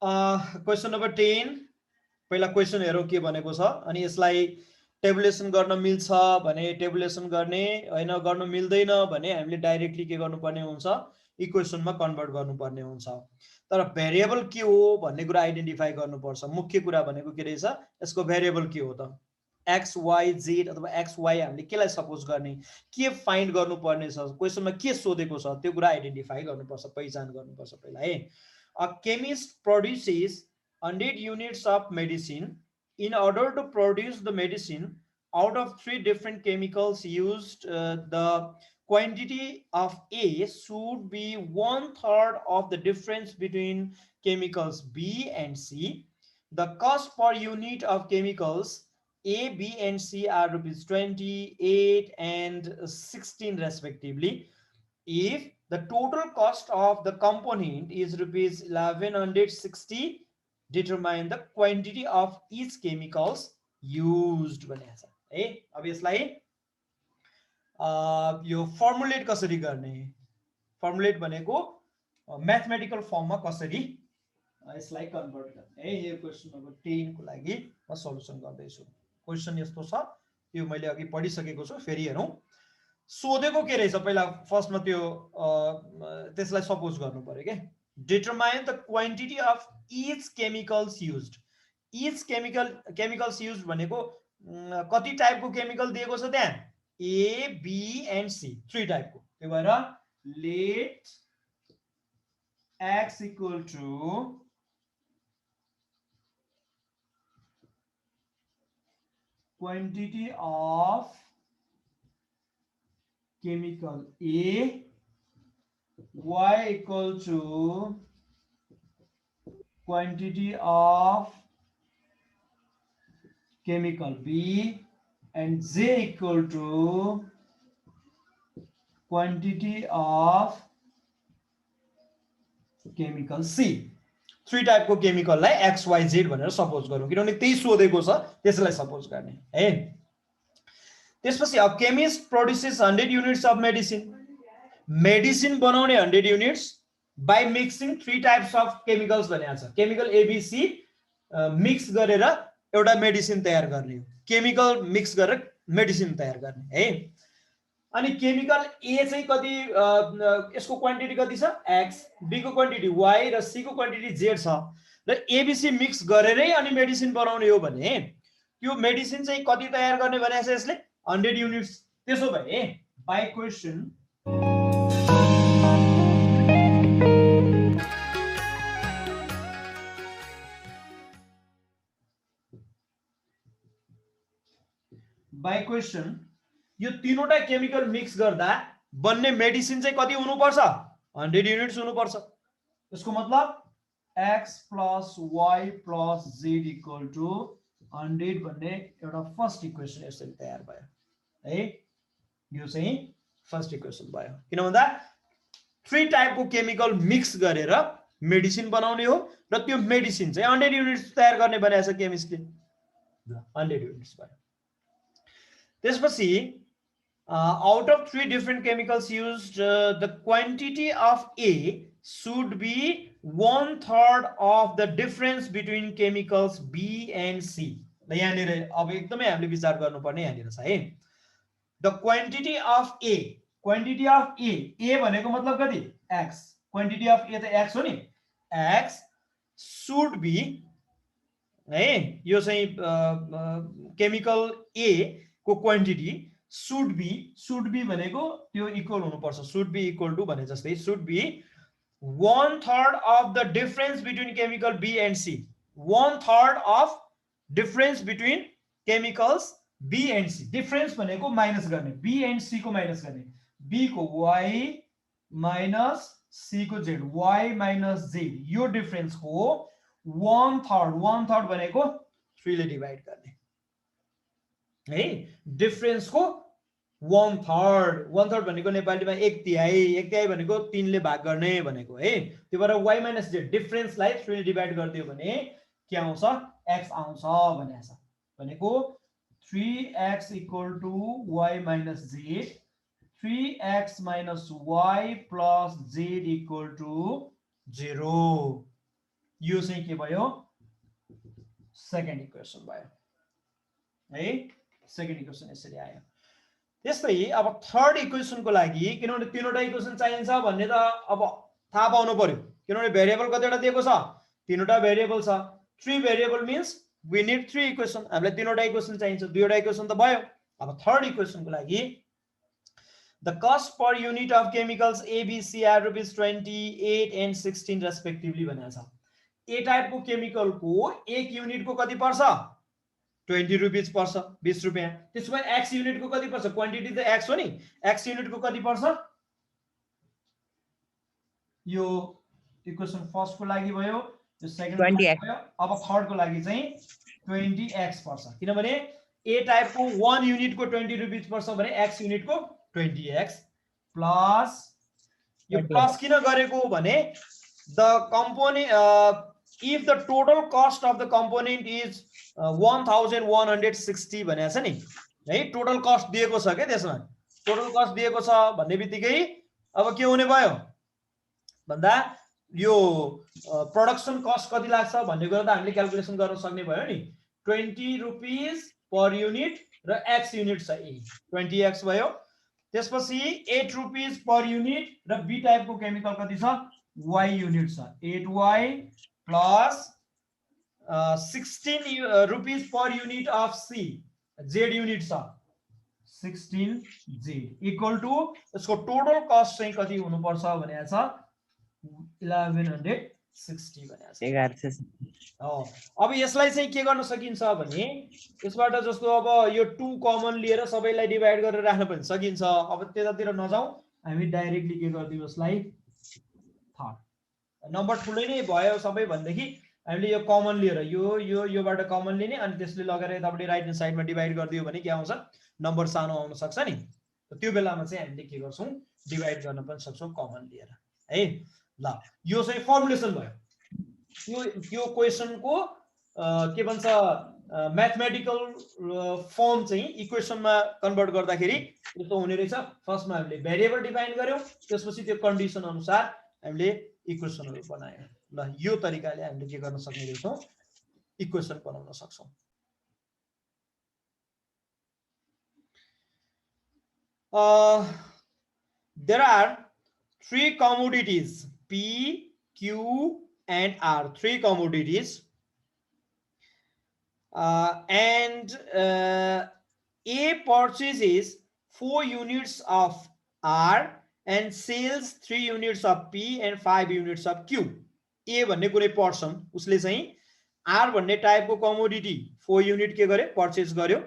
Question number 10 पहिला question हेरौँ के भनेको छ अनि यसलाई टेबुलेसन गर्न मिल्छ भने टेबुलेसन गर्ने, हैन गर्न मिल्दैन भने हामीले डाइरेक्टली के गर्नुपर्ने हुन्छ, इक्वेसनमा कन्भर्ट गर्नुपर्ने हुन्छ। तर भेरिएबल के हो भन्ने कुरा आइडेन्टिफाई गर्नुपर्छ। मुख्य कुरा भनेको के रहेछ, यसको भेरिएबल के हो त, एक्स वाई जेड अथवा एक्स वाई हामीले केलाई सपोज गर्ने, के फाइन्ड गर्नुपर्ने छ, क्वेसनमा के सोधेको छ त्यो कुरा आइडेन्टिफाई गर्नुपर्छ, पहिचान गर्नुपर्छ पहिला है। A chemist produces 100 units of medicine. In order to produce the medicine, out of 3 different chemicals used, the quantity of A should be 1/3 of the difference between chemicals B and C. The cost per unit of chemicals A, B, and C are rupees 28 and 16 respectively. If the total cost of the component is rupees 1160, determine the quantity of each chemicals used भनेको छ है। अब यसलाई यो formulate कसरी गर्ने, formulate भनेको mathematical फर्ममा कसरी यसलाई कन्भर्ट गर्ने है। यो क्वेसन नम्बर 10 को लागि म सल्युसन गर्दैछु। क्वेसन यस्तो छ, यो मैले अघि पढिसकेको छु, फेरि हेरौँ। सोधेको के रहेछ पहिला फर्स्टमा त्यो त्यसलाई सपोज गर्नु पर्यो के। Determine the quantity of each chemicals used. Each chemicals used भनेको कति टाइपको केमिकल दिएको छ त्यहाँ, ए बी एन्ड सी, 3 टाइपको। त्यही भएर let x equal to quantity of chemical A, y equal to quantity of chemical B, and Z equal to quantity of chemical C. 3 टाइपको केमिकललाई एक्स वाई जेड भनेर suppose गरौँ, किनभने त्यही सोधेको छ, त्यसलाई सपोज गर्ने है। त्यसपछि अब chemist produces 100 units of medicine. Medicine बनाउने 100 units by mixing 3 types of chemicals भनेको छ। केमिकल एबीसी मिक्स गरेर एउटा मेडिसिन तयार गर्ने हो, केमिकल मिक्स गरेर मेडिसिन तयार गर्ने है। अनि केमिकल ए चाहिँ कति, यसको क्वान्टिटी कति छ एक्स, बी को क्वान्टिटी वाई र सी को क्वान्टिटी जेड छ, र एबीसी मिक्स गरेरै अनि मेडिसिन बनाउने हो भने त्यो मेडिसिन चाहिँ कति तयार गर्ने भनेको छ यसले, 100 युनिट्स। त्यसो भए बाई क्वेसन यो तीनवटा केमिकल मिक्स गर्दा बन्ने मेडिसिन चाहिँ कति हुनुपर्छ, 100 युनिट्स हुनुपर्छ। यसको मतलब x plus y plus z equal to 100 भन्ने एउटा फर्स्ट इक्वेसन यसरी तयार भयो है। यो चाहिँ फर्स्ट इक्वेसन भयो। किन भन्दा 3 टाइपको केमिकल मिक्स गरेर मेडिसिन बनाउने हो र त्यो मेडिसिन चाहिँ 100 युनिट्स तयार गर्ने भनेको छ केमिस्टले, 100 युनिट्स भयो। त्यसपछि out of 3 different chemicals used, the quantity of A should be 1/3 of the difference between chemicals B and C. यहाँनिर अब एकदमै हामीले विचार गर्नुपर्ने यहाँनिर छ है। The quantity of A, quantity of A भनेको मतलब कति x, quantity of A त x हो नि, x should be है, यो चाहिँ केमिकल A को क्वान्टिटी should be भनेको त्यो इक्वल हुनुपर्छ, should be equal to भने जस्तै should be 1/3 of the difference between chemical B and C. 1/3 of difference between chemicals B and C. difference भनेको माइनस गर्ने, B and C को minus गर्ने, B को Y माइनस C को Z, Y minus Z, यो difference को 1/3 भनेको 3 ले डिवाइड गर्ने है। डिफरेन्स को 1/3 भनेको नेपालीमा 1/3 भनेको 3 ले भाग गर्ने भनेको है। त्यो भएर y माइनस z डिफरेन्सलाई 3 ले डिवाइड गरिदियो भने के आउँछ, x आउँछ भनेको छ। भनेको 3x equal to y minus z, 3x minus y plus z equal to 0। यो चाहिँ के भयो सेकेन्ड इक्वेसन भयो है सेकेन्ड इक्वेसन यसरी आयो त्यस्तै अब थर्ड इक्वेसनको लागि किनभने तीनवटा इक्वेसन चाहिन्छ भन्ने त अब थाहा पाउनु पर्यो किनभने भेरिएबल कतिवटा दिएको छ तीनवटा भेरिएबल छ three variable means we need three equation हामीलाई तीनवटा इक्वेसन चाहिन्छ दुईवटा इक्वेसन त भयो अब थर्ड इक्वेसनको लागि the cost per unit of chemicals A, B, C are rupees 28 and 16 respectively भनेको छ ए टाइपको केमिकलको एक युनिटको कति पर्छ 20 रुपीज पर्छ 20 रुपैयाँ त्यसो भए एक्स युनिटको कति पर्छ क्वान्टिटी त एक्स हो नि एक्स युनिटको कति पर्छ यो इक्वेसन फर्स्ट को लागि भयो यो सेकेन्ड को लागि भयो अब थर्ड को लागि चाहिँ 20x पर्छ किनभने ए टाइपको 1 युनिटको 20 रुपीज पर्छ भने एक्स युनिटको 20x प्लस यो प्लस किन गरेको भने the component if the total cost of the component is 1160 भनेको छ नि है टोटल कस्ट दिएको छ के त्यसमा टोटल कस्ट दिएको छ भन्ने बित्तिकै अब के हुने भयो भन्दा यो प्रोडक्सन कस्ट कति लाग्छ भन्ने कुरा त हामीले क्याल्कुलेसन गर्न सक्ने भयो नि 20 रुपीज पर युनिट र x युनिट छ ए 20x भयो त्यसपछि 8 रुपीज पर युनिट र बी टाइपको केमिकल कति छ y युनिट छ 8y plus 16 rupees per unit of C Z unit छ 16Z equal to यसको टोटल कस्ट चाहिँ कति हुनु पर्छ भनेको छ 1160 भनेको छ अब यसलाई चाहिँ के गर्न सकिन्छ भने यसबाट जस्तो अब यो 2 कमन लिएर सबैलाई डिभाइड गरेर राख्न पनि सकिन्छ अब त्यतातिर नजाऊ हामी डाइरेक्टली के गर्दियौ यसलाई थर्ड नम्बर ठुलै नै भयो सबै भन्देखि हामीले यो कमन लिएर योबाट कमन लिने अनि त्यसले लगेर यतापट्टि राइट ह्यान्ड साइडमा डिभाइड गरिदियो भने के आउँछ नम्बर सानो आउन सक्छ नि त्यो बेलामा चाहिँ हामीले के गर्छौं डिभाइड गर्न पनि सक्छौं कमन लिएर है ल यो चाहिँ फर्मुलेसन भयो यो क्वेशनको के भन्छ म्याथमेटिकल फर्म चाहिँ इक्वेसनमा कन्भर्ट गर्दाखेरि यस्तो हुने रहेछ फर्स्टमा हामीले भेरिएबल डिफाइन गर्यौं त्यसपछि त्यो कन्डिसन अनुसार हामीले इक्वेसनहरु बनायौं ल यो तरिकाले हामीले के गर्न सक्ने रहेछौं इक्वेसन बनाउन सक्छौं there are three commodities P, Q and R, three commodities and A purchases 4 units of R and sells 3 units of P and 5 units of Q. A भन्ने कुनै पर्सन उसले चाहिँ R भन्ने टाइपको कमोडिटी 4 युनिट के गरे पर्चेज गर्यो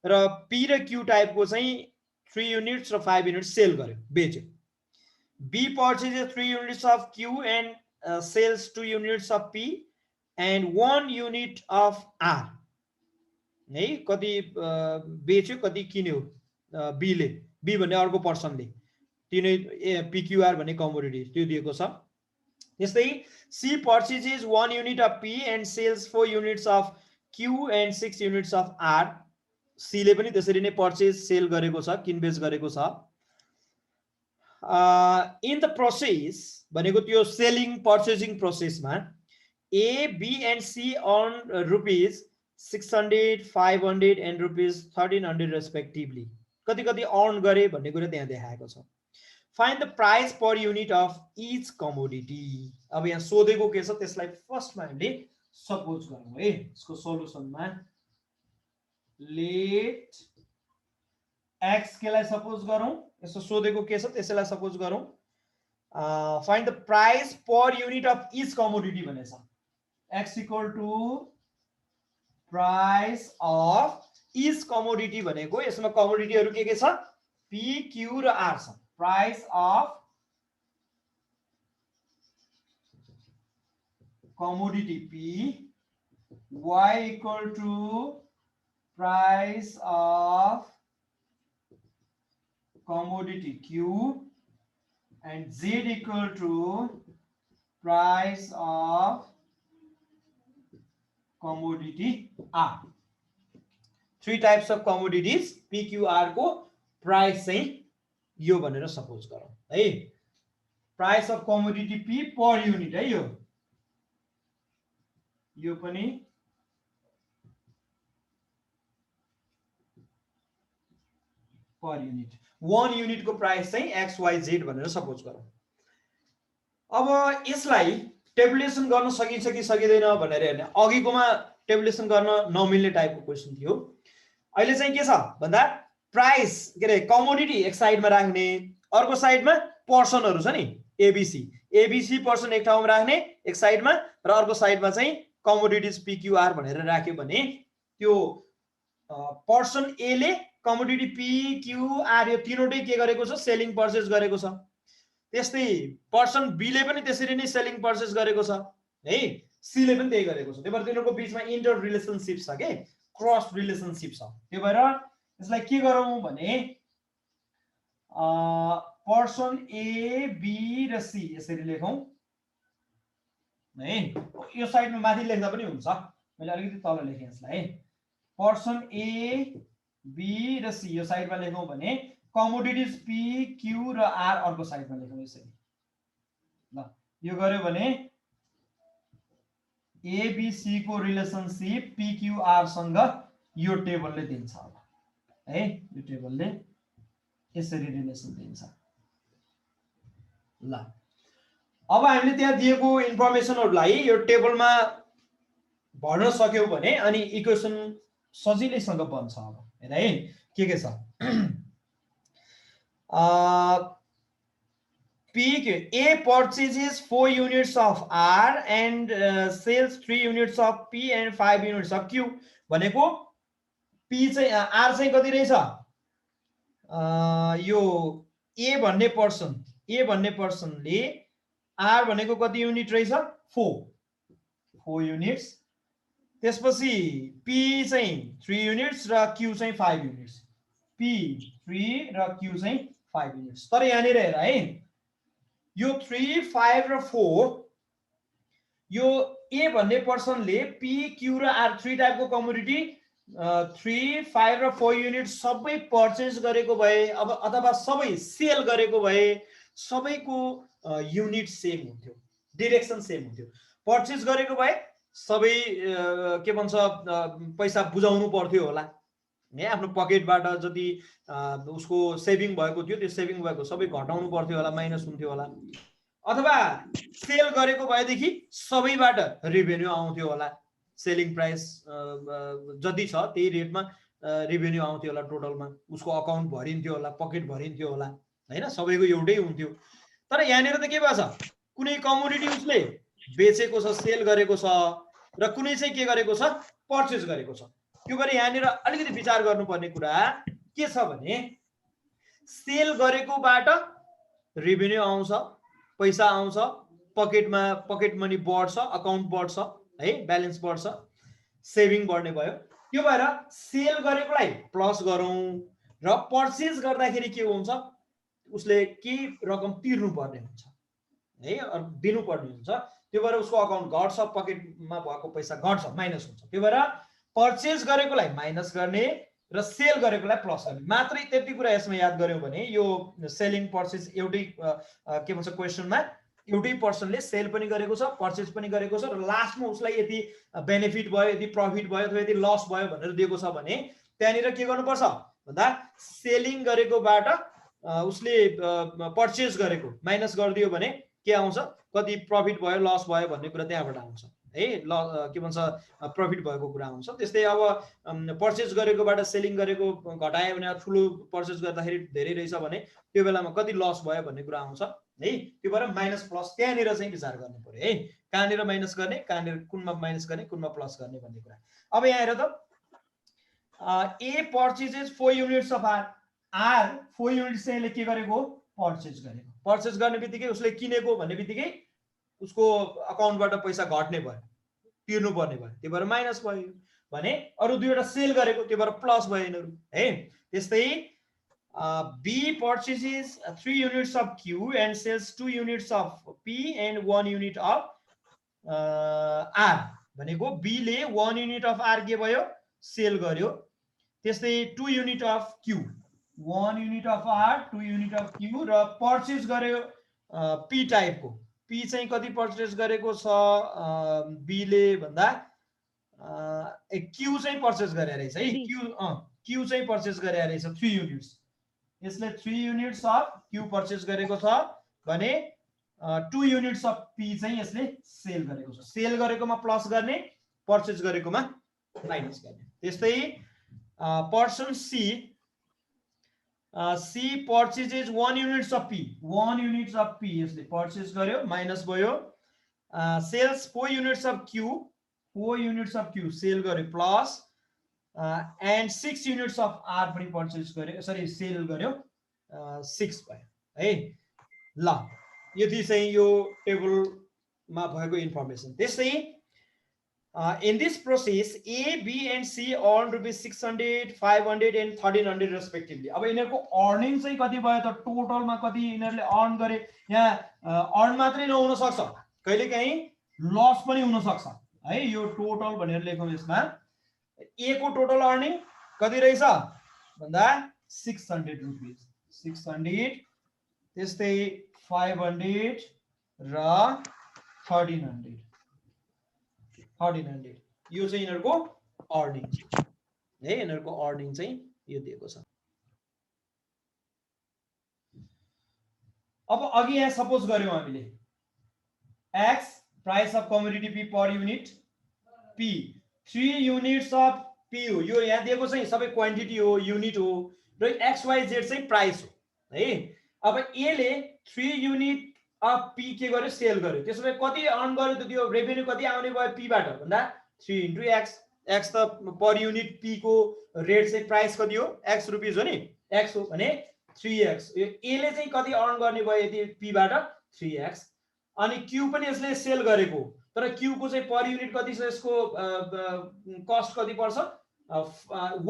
र P र Q टाइपको चाहिँ 3 युनिट्स र 5 युनिट्स सेल गर्यो बेच्यो. B purchases 3 units of Q and sells 2 units of P and 1 unit of R. है कति बेच्यो कति किन्यो B ले B भन्ने अर्को पर्सनले तिनै PQR भन्ने कमोडिटी त्यो दिएको छ. त्यस्तै C purchases 1 unit of P and sells 4 units of Q and 6 units of R. C ले पनि त्यसरी नै पर्चेज सेल गरेको छ किनबेच गरेको छ. In the process भनेको त्यो सेलिङ पर्चेजिङ प्रोसेसमा A, B and C earn rupees 600, 500 and rupees 1300 respectively. कति कति अर्न गरे भन्ने कुरा त्यहाँ देखाएको छ. Find the price per unit of each commodity. अब यहाँ सोधेको के छ त्यसलाई फर्स्टमा हामीले सपोज गरौँ है. यसको सोलुसनमा लेट x केलाई सपोज गरौँ. यसो सोधेको के छ त्यसैलाई सपोज गरौँ. Find the price per unit of each commodity भनेछ. X equal to price of each commodity भनेको यसमा कमोडिटीहरु के छ P, Q र R छ. Price of commodity P, Y equal to price of commodity Q and Z equal to price of commodity R. Three types of commodities P, Q, R को price चाहिँ यो भनेर सपोज गरौँ है. Price of commodity P per unit है. यो यो पनि पर युनिट 1 युनिटको प्राइस चाहिँ XYZ भनेर सपोज गरौँ। अब यसलाई टेबुलेसन गर्न सकिन्छ कि सकिँदैन भनेर हेर्ने। अघिकोमा टेबुलेसन गर्न नमिल्ने टाइपको क्वेसन थियो। अहिले चाहिँ के छ भन्दा प्राइस के अरे कमोडिटी एक साइडमा राख्ने, अर्को साइडमा पर्सनहरु छ नि एबीसी पर्सन एक ठाउँमा राख्ने एक साइडमा, र अर्को साइडमा चाहिँ कमोडिटीज PQR भनेर राख्यो भने त्यो पर्सन ए ले कमोडिटी PQR यो तीनवटै के गरेको छ सेलिङ पर्चेज गरेको छ। त्यस्तै पर्सन बी ले पनि त्यसरी नै सेलिङ पर्चेज गरेको छ है, सी ले पनि त्यही गरेको छ। त्यही भएर तिनीहरुको बीचमा इन्टर रिलेसनशिप छ के क्रस रिलेसनशिप छ। त्यही भएर यसलाई के गरौँ भने पर्सन ए बी र सी यसरी लेखौं है। यो साइडमा माथि लेख्दा पनि हुन्छ, मैले अलिकति तल लेखेँ यसलाई। पर्सन ए बी र सी यो साइडमा लेखौं भने कमोडिटीज पी क्यू र आर अर्को साइडमा लेखौं यसरी। ल यो गर्यो भने एबीसी को रिलेसनशिप PQR सँग यो टेबलले दिन्छ होला है। यो टेबलले यसरी रिलेसन दिन्छ। ल अब हामीले त्यहाँ दिएको इन्फर्मेसनहरुलाई यो टेबलमा भर्न सक्यौ भने अनि इक्वेसन सजिलैसँग बन्छ। अब हेर है के छ A purchases 4 units of R and sells 3 units of P and 5 units of Q भनेको P चाहिँ R चाहिँ कति रहेछ यो A भन्ने पर्सनले R भनेको कति युनिट रहेछ 4 युनिट्स, त्यसपछि P चाहिँ 3 युनिट्स र Q चाहिँ 5 युनिट्स। P 3 र Q चाहिँ 5 युनिट्स। तर यहाँनिर हेर है यो 3 5 र 4 यो A भन्ने पर्सनले P Q र R 3 टाइपको कमोडिटी 3 5 र 4 युनिट सबै पर्चेज गरेको भए अब अथवा सबै सेल गरेको भए सबैको युनिट सेम हुन्थ्यो, डाइरेक्सन सेम हुन्थ्यो। पर्चेज गरेको भए सबै के भन्छ पैसा बुझाउनु पर्थ्यो होला है, आफ्नो पकेटबाट जति उसको सेभिङ भएको थियो त्यो सेभिङ भएको सबै घटाउनु पर्थ्यो होला, माइनस हुन्थ्यो होला। अथवा सेल गरेको भएदेखि सबैबाट रेभेन्यू आउँथ्यो होला, सेलिङ प्राइस जति छ त्यही रेटमा रेभेन्यू आउँथ्यो होला, टोटलमा उसको अकाउन्ट भरिन्थ्यो होला, पकेट भरिन्थ्यो होला हैन, सबैको एउटै हुन्थ्यो। तर यहाँनिर त के भएको छ कुनै कमोडिटी उसले बेचेको छ, सेल गरेको छ र कुनै चाहिँ के गरेको छ पर्चेज गरेको छ। त्यो भएर यहाँनिर अलिकति विचार गर्नुपर्ने कुरा के छ भने सेल गरेकोबाट रेभेन्यू आउँछ, पैसा आउँछ, पकेट मनी बढ्छ, अकाउन्ट बढ्छ है, ब्यालेन्स बढ्छ, सेभिङ बढ्ने भयो। त्यो भएर सेल गरेकोलाई प्लस गरौँ र पर्चेज गर्दाखेरि के हुन्छ उसले के रकम तिर्नु पर्ने हुन्छ है, दिनु पर्ने हुन्छ। त्यो भएर उसको अकाउन्ट घट्छ, पकेटमा भएको पैसा घट्छ, माइनस हुन्छ। त्यो भएर पर्चेज गरेकोलाई माइनस गर्ने र सेल गरेकोलाई प्लस गर्ने। मात्रै त्यति कुरा यसमा याद गर्यौ भने यो सेलिङ पर्चेज एउटै के भन्छ क्वेशनमा एउटै पर्सनले सेल पनि गरेको छ, पर्चेज पनि गरेको छ र लास्टमा उसलाई यति बेनिफिट भयो, यति प्रफिट भयो अथवा यति लस भयो भनेर दिएको छ भने त्यहाँनिर के गर्नुपर्छ भन्दा सेलिङ गरेकोबाट उसले पर्चेज गरेको माइनस गरिदियो भने के आउँछ, कति प्रफिट भयो लस भयो भन्ने कुरा त्यहाँबाट आउँछ है, के भन्छ प्रफिट भएको कुरा आउँछ। त्यस्तै अब पर्चेज गरेकोबाट सेलिङ गरेको घटायो भने ठुलो पर्चेज गर्दाखेरि धेरै रहेछ भने त्यो बेलामा कति लस भयो भन्ने कुरा आउँछ है। त्यो भएर माइनस प्लस त्यहाँनिर चाहिँ विचार गर्नु पर्यो है, कहाँनिर माइनस गर्ने, कहाँनिर कुनमा माइनस गर्ने, कुनमा प्लस गर्ने भन्ने कुरा। अब यहाँ हेर त ए purchases 4 units of are 4 units चाहिँ के गरेको पर्चेज गरेको। पर्चेज गर्ने बित्तिकै उसले किनेको भन्ने बित्तिकै उसको अकाउन्टबाट पैसा घट्ने भयो, तिर्नु पर्ने भयो, त्यो भएर माइनस भयो भने अरु दुईवटा सेल गरेको त्यो भएर प्लस भयो यिनीहरु है। त्यस्तै B purchases 3 units of Q and sells 2 units of P and 1 unit of R भनेको B ले 1 unit of R के भयो सेल गर्यो, त्यस्तै 2 unit of Q 1 unit of R 2 unit of Q र पर्चेज गर्यो P टाइपको पी चाहिँ कति पर्चेस गरेको छ बी ले भन्दा क्यू चाहिँ पर्चेस गरे रहेछ है क्यू चाहिँ पर्चेस गरे रहेछ 3 युनिट्स यसले 3 युनिट्स अफ क्यू पर्चेस गरेको छ भने 2 युनिट्स अफ पी चाहिँ यसले सेल गरेको छ सेल गरेकोमा प्लस गर्ने पर्चेस गरेकोमा माइनस गर्ने त्यस्तै person C C purchases 1 units of P. 1 units of P यसले purchase गर्यो minus भयो. Sales 4 units of Q. 4 units of Q sale गर्यो plus and 6 units of R पनि purchase गर्यो sorry sale गर्यो 6 भयो है ल यदि चाहिँ यो टेबलमा भएको इन्फर्मेसन त्यस्तै in this process A, B and C earned rupees 600, 500 and 1300 respectively. अब इनहरुको अर्निङ चाहिँ कति भयो त टोटलमा कति इनहरुले अर्न गरे यहाँ अर्न मात्रै नहुन सक्छ कहिलेकाहीँ लस पनि हुन सक्छ है यो टोटल भनेर लेखौं यसमा A को टोटल अर्निङ कति रहेछ भन्दा 600 रुपैयाँ 600 त्यस्तै 500 र 1300 1300 यो चाहिँ इनहरुको अर्निङ है इनहरुको अर्निङ चाहिँ यो दिएको छ अब अघि यहाँ सपोज गर्यौं हामीले x price of commodity p per unit p 3 units of p हो यो यहाँ दिएको चाहिँ सबै क्वान्टिटी हो युनिट हो र xyz चाहिँ प्राइस हो है अब a ले 3 युनिट अफ p के गर्यो सेल गर्यो त्यसैले कति अर्न गर्यो त त्यो रेभेन्यू कति आउने भयो p बाट भन्दा 3 into x x त पर युनिट p को रेट चाहिँ प्राइस कति हो x रुपैयाँ हो नि x हो भने 3x यो a ले चाहिँ कति अर्न गर्ने भयो यदि p बाट 3x अनि q पनि यसले सेल गरेको तर q को चाहिँ पर युनिट कति छ यसको कस्ट कति पर्छ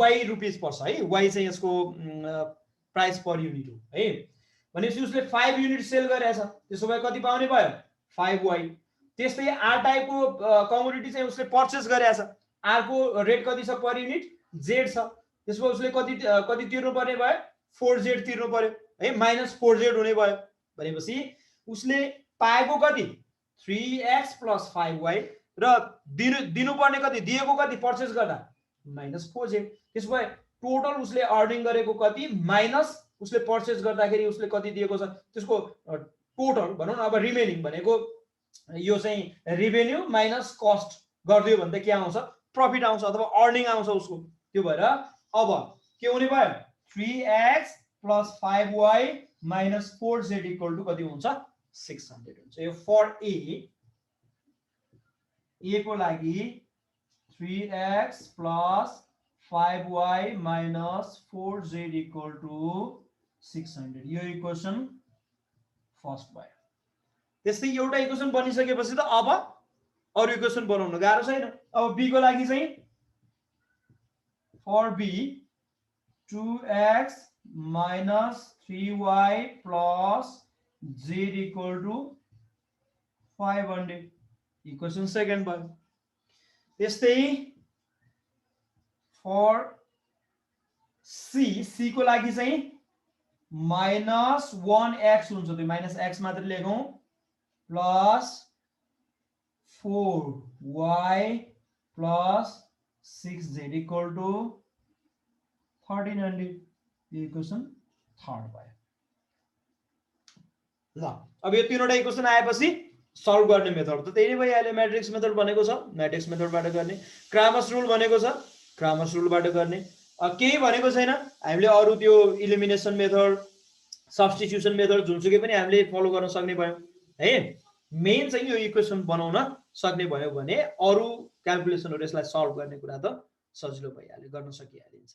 y रुपैयाँ पर्छ है y चाहिँ यसको प्राइस पर युनिट हो है भनेपछि उसले 5 युनिट सेल गरेछ त्यसो भए कति पाउने भयो 5y त्यस्तै r टाइपको कमोडिटी चाहिँ उसले पर्चेस गरेछ r को रेट कति छ पर युनिट z छ त्यसो भए उसले कति तिर्नु पर्ने भयो 4z तिर्नु पर्यो है -4z हुने भयो भनेपछि उसले पाएको कति 3x + 5y र दिनु पर्ने कति दिएको कति पर्चेस गर्दा -4z त्यसो भए टोटल उसले अर्निङ गरेको कति माइनस उसले पर्चेस गर्दाखेरि उसले कति दिएको छ त्यसको टोटल भनौं न अब रिमेनिङ भनेको यो चाहिँ रेभेन्यू माइनस कस्ट गर्दियो भन्दा के आउँछ प्रॉफिट आउँछ अथवा अर्निङ आउँछ उसको त्यो भएर अब के हुने भयो 3x + 5y - 4z = कति हुन्छ 600 हुन्छ यो फर a को लागि 3x + 5y - 4z = 600 यो इक्वेसन फर्स्ट भयो त्यस्तै एउटा इक्वेसन बनिसकेपछि त अब अरु इक्वेसन बनाउन गाह्रो छैन अब b को लागि चाहिँ for b 2x - 3y + z = 500 equation second भयो त्यस्तै फर c को लागि चाहिँ -1x हुन्छ त्यो -x मात्र लेखौं plus 4y + 6z = 1300 equation third भयो ल अब यो तीनवटा इक्वेसन आएपछि सल्भ गर्ने मेथड त त्यही नै भइहाल्यो म्याट्रिक्स मेथड भनेको छ म्याट्रिक्स मेथडबाट गर्ने क्रामर्स रुल भनेको छ क्रामर्स रुलबाट गर्ने केही भनेको छैन हामीले अरु त्यो इलिमिनेसन मेथड सब्स्टिट्युसन मेथड जुनसुकै पनि हामीले फलो गर्न सक्ने भयौ है मेन चाहिँ यो इक्वेसन बनाउन सक्ने भयो भने अरु क्याल्कुलेसनहरु यसलाई सल्भ गर्ने कुरा त सजिलो भइहाल्यो गर्न सकिहालिन्छ